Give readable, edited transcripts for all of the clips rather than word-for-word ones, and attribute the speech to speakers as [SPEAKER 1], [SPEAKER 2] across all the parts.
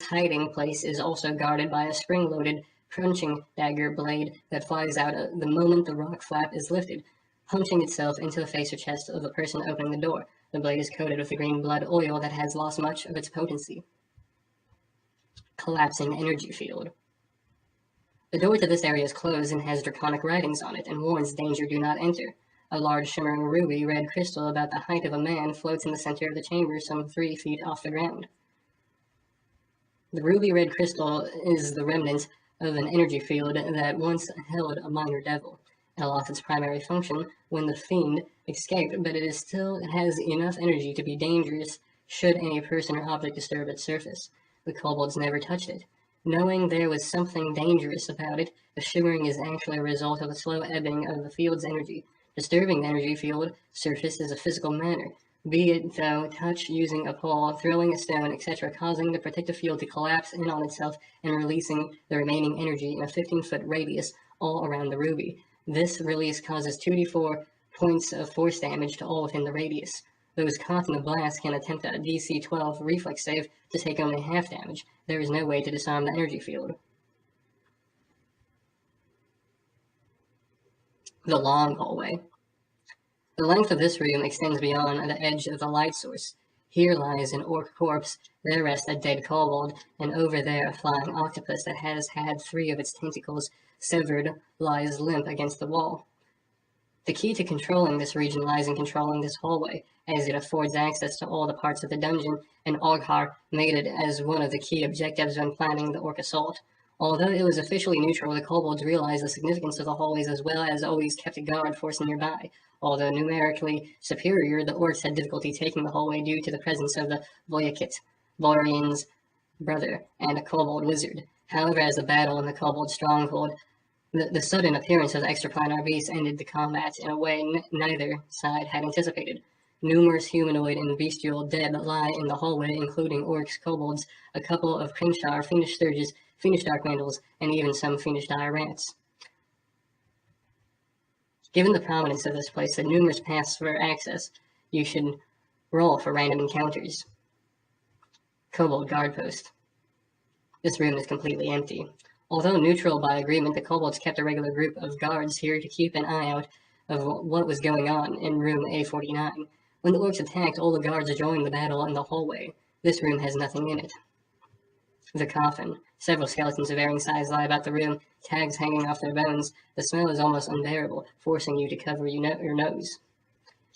[SPEAKER 1] hiding place is also guarded by a spring-loaded, crunching dagger blade that flies out the moment the rock flap is lifted, punching itself into the face or chest of the person opening the door. The blade is coated with the green blood oil that has lost much of its potency. Collapsing energy field. The door to this area is closed and has draconic writings on it and warns danger, do not enter. A large shimmering ruby red crystal about the height of a man floats in the center of the chamber some 3 feet off the ground. The ruby red crystal is the remnant of an energy field that once held a minor devil. It lost its primary function when the fiend escaped, but it still has enough energy to be dangerous should any person or object disturb its surface. The kobolds never touched it. Knowing there was something dangerous about it, the shimmering is actually a result of the slow ebbing of the field's energy. Disturbing the energy field surface is a physical matter, be it though touch using a pole, throwing a stone, etc., causing the protective field to collapse in on itself and releasing the remaining energy in a 15-foot radius all around the ruby. This release causes 2d4 points of force damage to all within the radius. Those caught in the blast can attempt a DC 12 reflex save to take only half damage. There is no way to disarm the energy field. The long hallway. The length of this room extends beyond the edge of the light source. Here lies an orc corpse, there rests a dead kobold, and over there a flying octopus that has had 3 of its tentacles severed lies limp against the wall. The key to controlling this region lies in controlling this hallway, as it affords access to all the parts of the dungeon, and Oghar made it as one of the key objectives when planning the orc assault. Although it was officially neutral, the kobolds realized the significance of the hallways as well as always kept a guard force nearby. Although numerically superior, the orcs had difficulty taking the hallway due to the presence of the Voyakit, Valerian's brother, and a kobold wizard. However, as the battle in the kobold stronghold, the sudden appearance of the extraplanar beasts ended the combat in a way neither side had anticipated. Numerous humanoid and bestial dead lie in the hallway, including orcs, kobolds, a couple of Crimshar, fiendish sturges, fiendish dark vandals, and even some fiendish dire rats. Given the prominence of this place and numerous paths for access, you should roll for random encounters. Kobold guard post. This room is completely empty. Although neutral by agreement, the kobolds kept a regular group of guards here to keep an eye out of what was going on in room A49. When the orcs attacked, all the guards joined the battle in the hallway. This room has nothing in it. The coffin. Several skeletons of varying size lie about the room, tags hanging off their bones. The smell is almost unbearable, forcing you to cover your nose.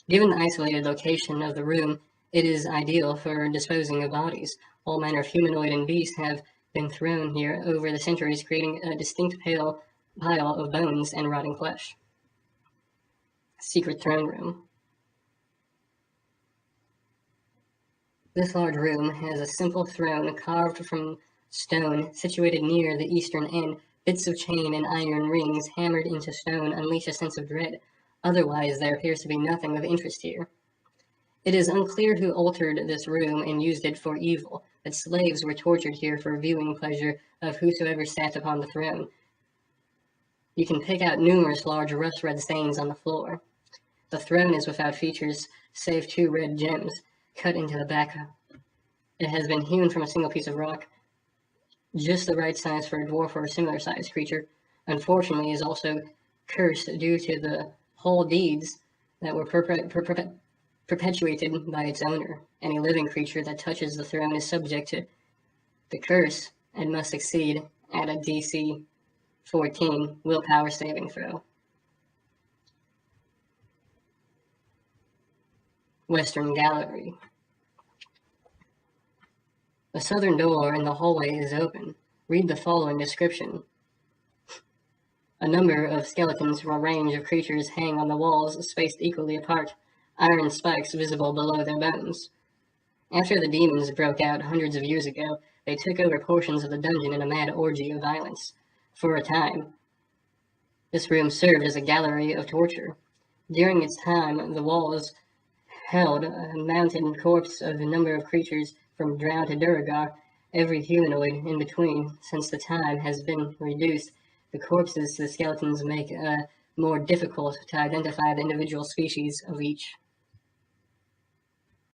[SPEAKER 1] Given the isolated location of the room, it is ideal for disposing of bodies. All manner of humanoid and beast have been thrown here over the centuries, creating a distinct pile of bones and rotting flesh. Secret throne room. This large room has a simple throne carved from stone situated near the eastern end. Bits of chain and iron rings hammered into stone unleash a sense of dread. Otherwise, there appears to be nothing of interest here. It is unclear who altered this room and used it for evil, but slaves were tortured here for viewing pleasure of whosoever sat upon the throne. You can pick out numerous large rust red stains on the floor. The throne is without features, save 2 red gems cut into the back. It has been hewn from a single piece of rock, just the right size for a dwarf or a similar sized creature. Unfortunately, is also cursed due to the whole deeds that were perpetuated by its owner. Any living creature that touches the throne is subject to the curse and must succeed at a DC 14 willpower saving throw. Western Gallery. The southern door in the hallway is open. Read the following description. A number of skeletons from a range of creatures hang on the walls, spaced equally apart, iron spikes visible below their bones. After the demons broke out hundreds of years ago, they took over portions of the dungeon in a mad orgy of violence. For a time, this room served as a gallery of torture. During its time, the walls held a mounted corpse of a number of creatures from Drow to Duragar, every humanoid in between. Since the time has been reduced, the corpses to the skeletons make it more difficult to identify the individual species of each.